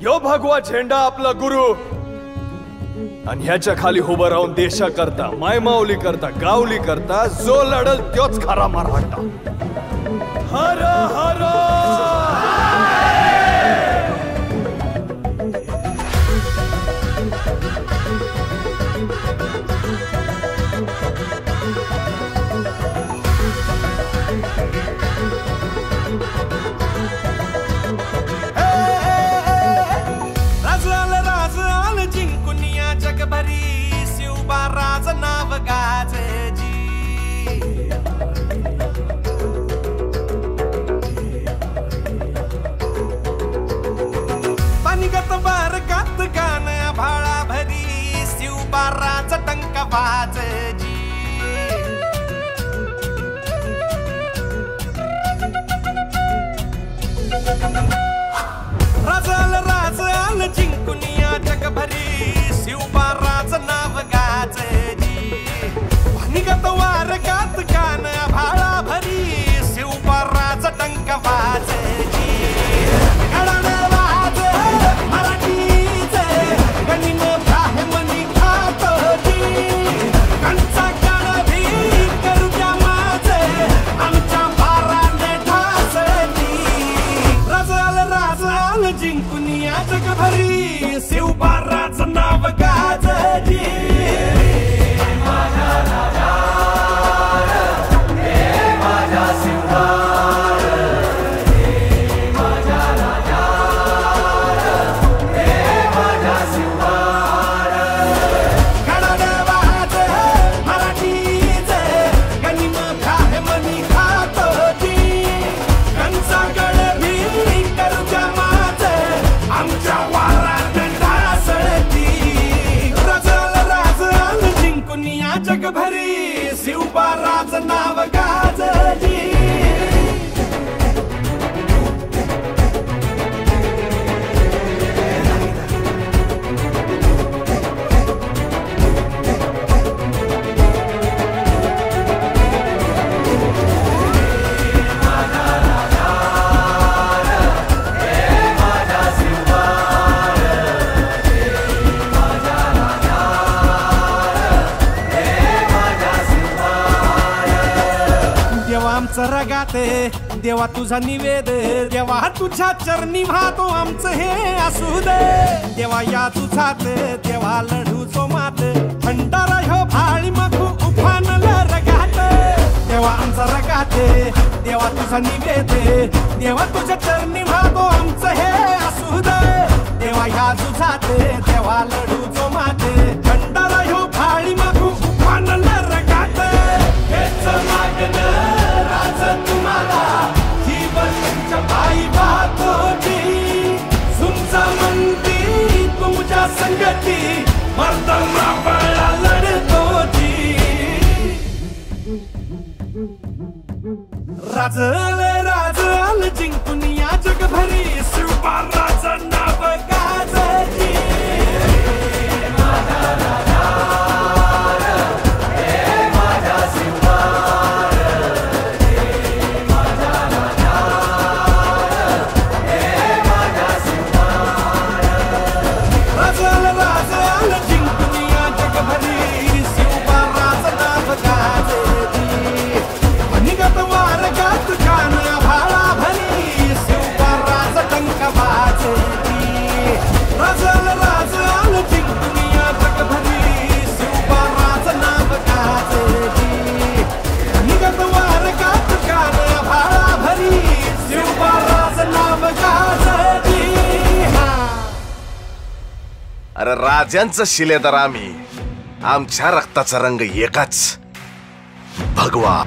यो भगवा झेंडा आपला गुरु आणि ह्याच्या खाली उभं राहून देशा करता मायमाऊली करता गावली करता जो लढल तोच खरा मराठा. हर हर नाव गाजजी पानिगत बारकात गाण भाळा भरी शिवबाराचा टंक वाजजी. राजाल राज आल जिंकून या जगभरी शिवबाराचं नाव गाजजी. पानिगत वारकात गाण भाळा भरी शिवबाराचा टंक वाजजी. जगभरी शिवबाराचं नाव गाजजी. माझा राजा हे माझा शिवबार हे माझा राजा हे माझा शिवबार. गडदवाज मराठीचे गनिम खाहे मनी खातोजी. कंचा गडभी करू जमाचे आमच्या वारात ढासळती. रजल राज आल जिंकून या जगभरी शिवबाराचं नाव गाजजी. आमचं रगाते देवा तुझा निवेद देवा तुझ्या चरणी वाहतो आमचं हे असू दे. देवा या तुझात देवा लढू जो मात भंडारा ह्यो भाळी मखू उफानला रगात. देवा आमचा रगाते देवा तुझा निवेद देवा तुझ्या चरणी वाहतो आमचं हे असू दे. देवा या तुझात देवा लढू जो मात भंडारा ह्यो भाळी मखू उफानला रगात. हेच मागणं तुम्हाला जीवन तुमच्या पायी वाहतोजी. तुमचा मंदी तुमच्या संगती मर्दमा बळा लढतोजी. राजल राजल जिंकून या जगभरी शिवबाराचं नाव गाजजी. माझा राजा हे माझा शिवबार अरे राजांचं शिलेदार आम्ही. आमच्या रक्ताचा रंग एकाच भगवा.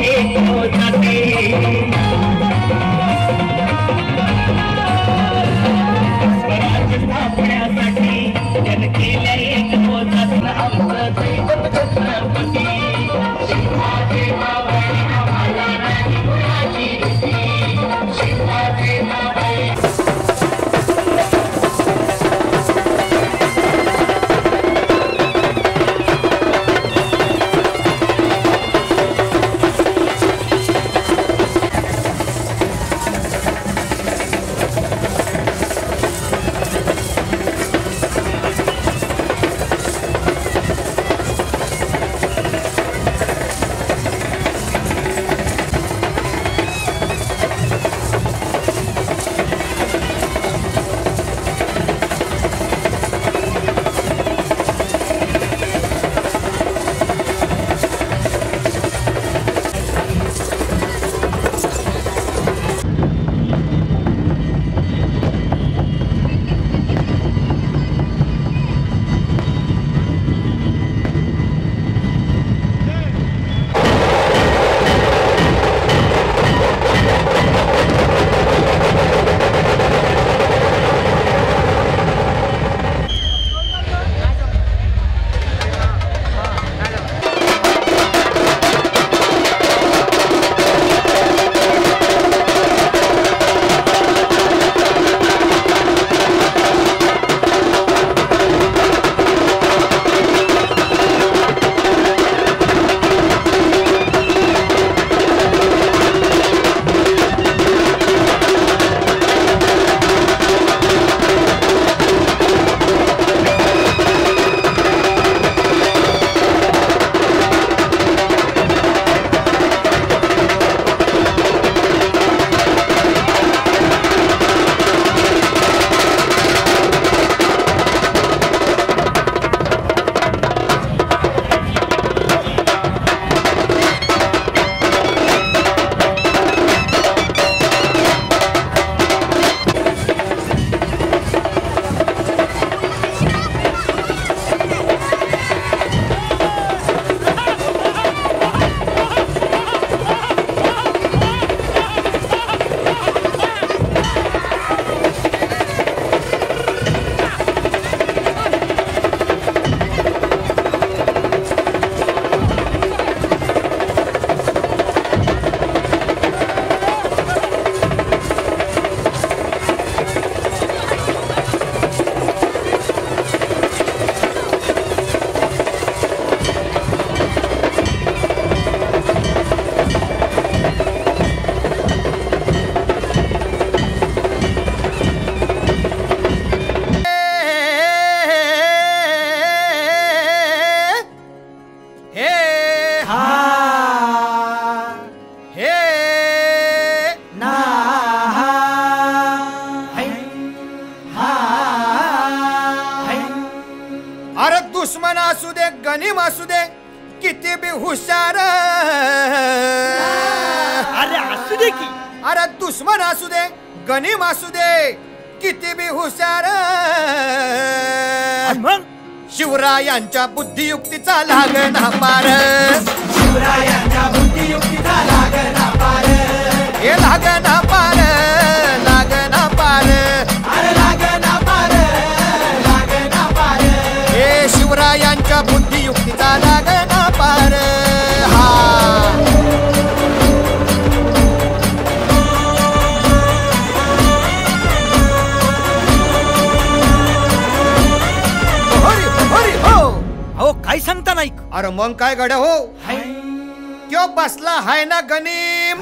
एक हो जाते स्वराज्य स्थापण्यासाठी जन केलं एक हो जात आमचं दैवत छत्रपती शिवाजी बाबांनी आम्हाला नाही कुणाची भीती शिवाजी बाबांनी दुश्मन असू दे गनीम असू दे किती बी हुशार अरे असू दे की अरे दुश्मन असू दे गनीम असू दे किती बी हुशार मग शिवरायांच्या बुद्धियुक्तीचा लागना पार शिवरायांच्या बुद्धियुक्तीचा लागना पार हे लागना पार लागना पार अरे लागना पार लागना पार हे शिवरायांच्या बुद्धियुक्तीचा लागना पार हा अहो काय सांगता नाही अरे मग काय गड्या हो त्यो बसला हाय ना गनीम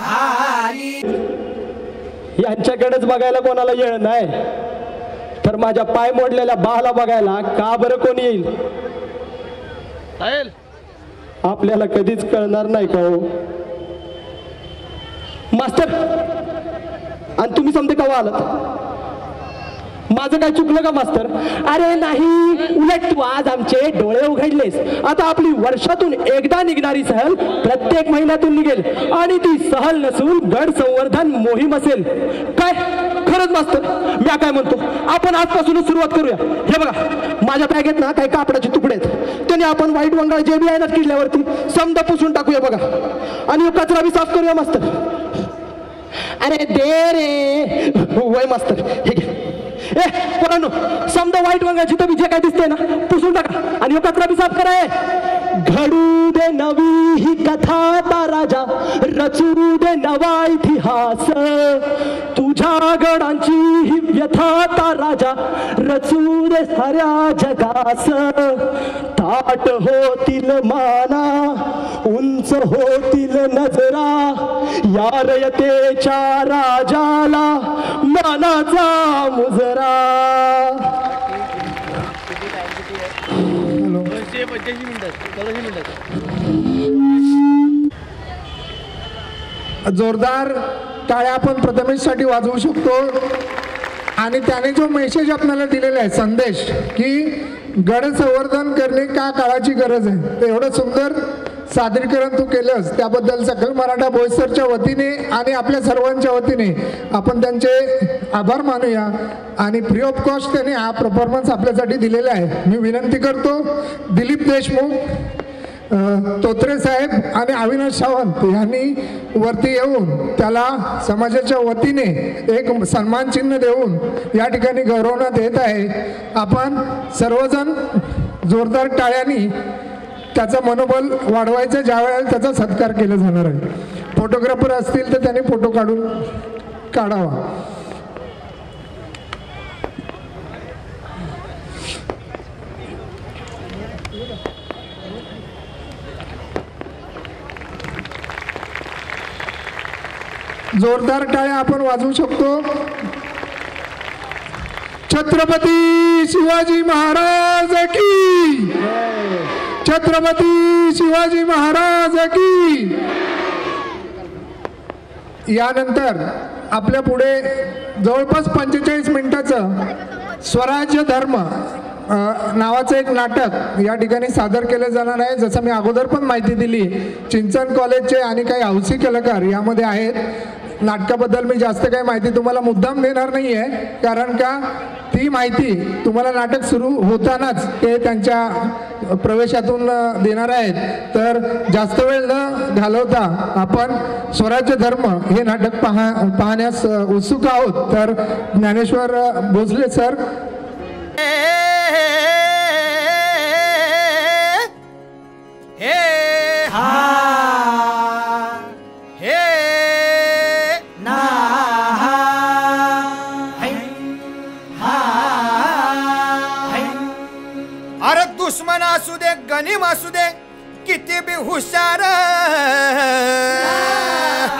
यांच्याकडेच बघायला कोणाला येळ नाही तर माझ्या पाय मोडलेल्या बाला बघायला का बरं कोणी येईल आपल्याला कधीच कळणार नाही का हो मास्तर आणि तुम्ही समजे का आलात माझं काय चुकलं का मास्तर अरे नाही उलट तू आज आमचे डोळे उघडलेस आता आपली वर्षातून एकदा निघणारी सहल प्रत्येक महिन्यातून निघेल आणि ती सहल नसून गड संवर्धन मोहीम असेल काय खरंच मास्तर मी काय म्हणतो आपण आजपासूनच सुरुवात करूया. हे बघा माझ्या बॅगेत ना काही कापडाचे तुकडे आहेत त्याने आपण वाईट वंगाळ जे बी आहे ना किल्ल्यावरती समजा पुसून टाकूया बघा आणि कचरा बी साफ करूया मास्तर. अरे दे रे वय मास्तर हे घे. पोरांनो समजा वाईट वंगाची तर जे काय दिसते ना पुसून टाका आणि कचरा बी साफ कराय. घडू दे नवी ही कथा राजा रचू दे नवा इतिहास तुझ्या गडांची ही व्यथा राजा रचू दे साऱ्या जगास. ताट होतील माना उंच होतील नजरा या रयतेच्या राजाला मानाचा मुजरा. जोरदार टाळ्या आपण प्रथमेशसाठी वाजवू शकतो. आणि त्याने जो मेसेज आपल्याला दिलेला आहे संदेश की गड संवर्धन करणे का काळाची गरज आहे ते एवढं सुंदर सादरीकरण तू केलंस त्याबद्दल सकल मराठा बोईसरच्या वतीने आणि आपल्या सर्वांच्या वतीने आपण त्यांचे आभार मानूया. आणि फ्री ऑफ कॉस्ट त्याने हा परफॉर्मन्स आपल्यासाठी दिलेला आहे. मी विनंती करतो दिलीप देशमुख तोत्रे साहेब आणि अविनाश सावंत यांनी वरती येऊन त्याला समाजाच्या वतीने एक सन्मान चिन्ह देऊन या ठिकाणी गौरवण्यात येत आहे. आपण सर्वजण जोरदार टाळ्यांनी त्याचं मनोबल वाढवायचं ज्या वेळेला त्याचा सत्कार केला जाणार आहे. फोटोग्राफर असतील तर त्यांनी फोटो काढावा. जोरदार टाळ्या आपण वाजवू शकतो. छत्रपती शिवाजी महाराज की, छत्रपती शिवाजी महाराज की. यानंतर आपल्या पुढे जवळपास 45 मिनिटाचं स्वराज्य धर्म नावाचं एक नाटक या ठिकाणी सादर केलं जाणार आहे. जसं मी अगोदर पण माहिती दिली चिंचण कॉलेजचे आणि काही हौसी कलाकार यामध्ये आहेत. नाटकाबद्दल मी जास्त काही माहिती तुम्हाला मुद्दाम देणार नाही आहे कारण का ती माहिती तुम्हाला नाटक सुरू होतानाच ते त्यांच्या प्रवेशातून देणार आहेत. तर जास्त वेळ न घालवता आपण स्वराज्य धर्म हे नाटक पाहण्यास उत्सुक आहोत. तर ज्ञानेश्वर भोसले सर. अरे दुश्मन असू दे गनीम असू दे किती बी हुशार.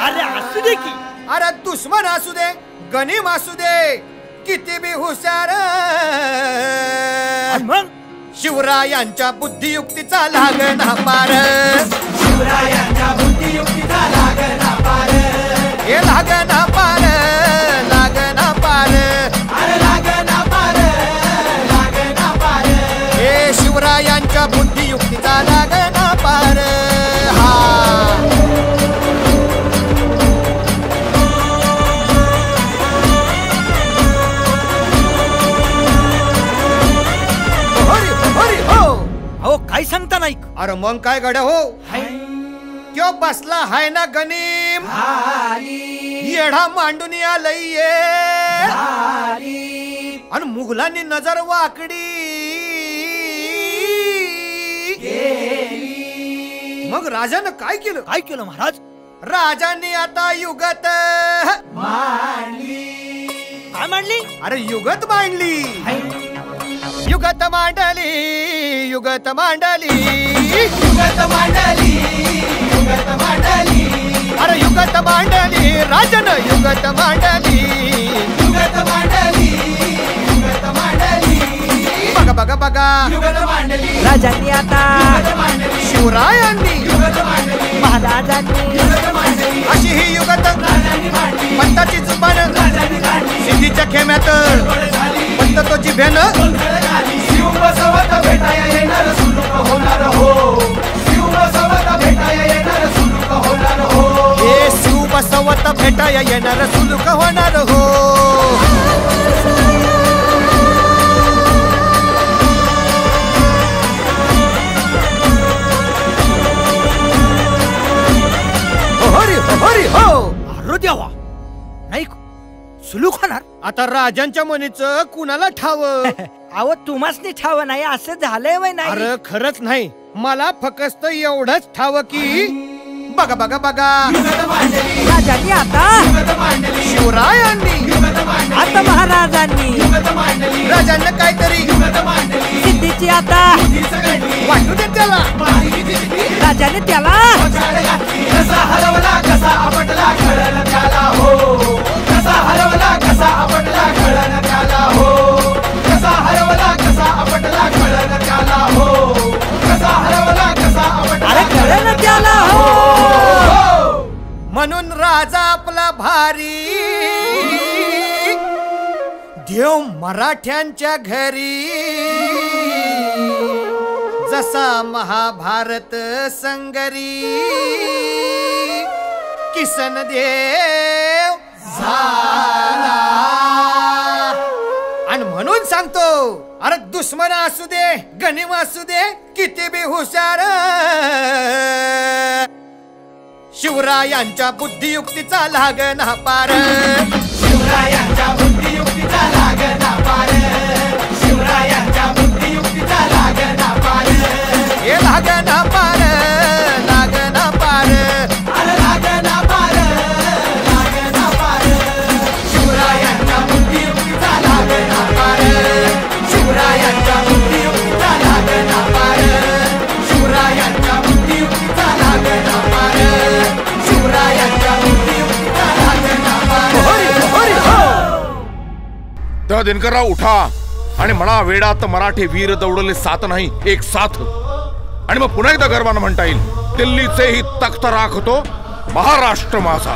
अरे असू दे की. अरे दुश्मन असू दे गनीम असू दे किती बी हुशार. मग शिवरायांच्या बुद्धियुक्तीचा लागना पार. शिवरायांच्या बुद्धियुक्तीचा लागना पार. हे लागना पार लागना पार. अरे लागना पार लागना पार. हे शिवरायांच्या बुद्धियुक्तीचा लागना पार. हा काय सांगता नाही. अरे मग काय गड्या हो क्यों बसला हाय ना गनीम येढा मांडून आलय आणि मुघलांनी नजर वाकडी. मग राजानं काय केलं. काय केलं महाराज. राजांनी आता युगत मांडली. काय मांडली. अरे युगत मांडली. युगत मांडली युगत मांडली युगत मांडली युगत मांडली. अरे युगत मांडली राजन युगत मांडली युगत मांडली युगत मांडली. बघा बघा बघा युगत मांडली. राजांनी आता शिवरायांनी युगत मांडली. महाराजांनी युगत मांडली. अशी ही युगत पंताची जुबान सिद्धीच्या खेम्यात पंत तो जिभेनं शिव बसवत भेटाया येणार सुलूक होणार हो. शिव बसवत भेटाया येणार सुलूक होणार हो. हे शिव बसवत गावात भेटाया येणार सुलूक होणार हो. हरी हरी हो. अरे देवा, नाही सुलूक होणार. आता राजांच्या मनीचं कुणाला ठाव? अहो तुम्हासनी ठाव नाही असं झालंय वय नाही. अरे खरंच नाही, मला फक्त एवढंच ठाव की बघा बघा बघा राजांनी आता शिवरायांनी आता महाराजांनी राजांना काहीतरी सिद्धीची आता वाटू दे त्याला. राजाने त्याला कसा हरवला कसा आपटला कळलं त्याला हो. कसा हरवला कसा आपटला कळलं त्याला हो. कसा हरवला कसा आपटला कळलं त्याला हो. कसा हरवला कसा अरे कळलं त्याला हो. म्हणून राजा आपला भारी देव मराठ्यांच्या घरी. जसा महाभारत संगरी किसन देव झाला. आणि म्हणून सांगतो, अरे दुश्मन असू दे गनिम असू दे किती बी हुशार, शिवरायांच्या बुद्धियुक्तीचा लागना पार. शिवरायांच्या बुद्धियुक्तीचा लागना पार. शिवरायांच्या बुद्धियुक्तीचा लागना पार. हे लागना पार लागना पार. अरे लागना पार लागना पार. शिवरायांच्या बुद्धियुक्तीचा लागना पार. शिवरायांच्या बुद्धियुक्तीचा लागना पार. शिवरायांच्या बुद्धियुक्तीचा लागना पार. शिवरायांच्या बुद्धियुक्तीचा लागना पार. तर दिनकरराव उठा आणि म्हणा, वेडात मराठे वीर दौडले साथ नाही एक साथ. आणि मग पुन्हा एकदा गर्वानं म्हणता येईल, दिल्लीचेही तख्त राखतो महाराष्ट्र माझा.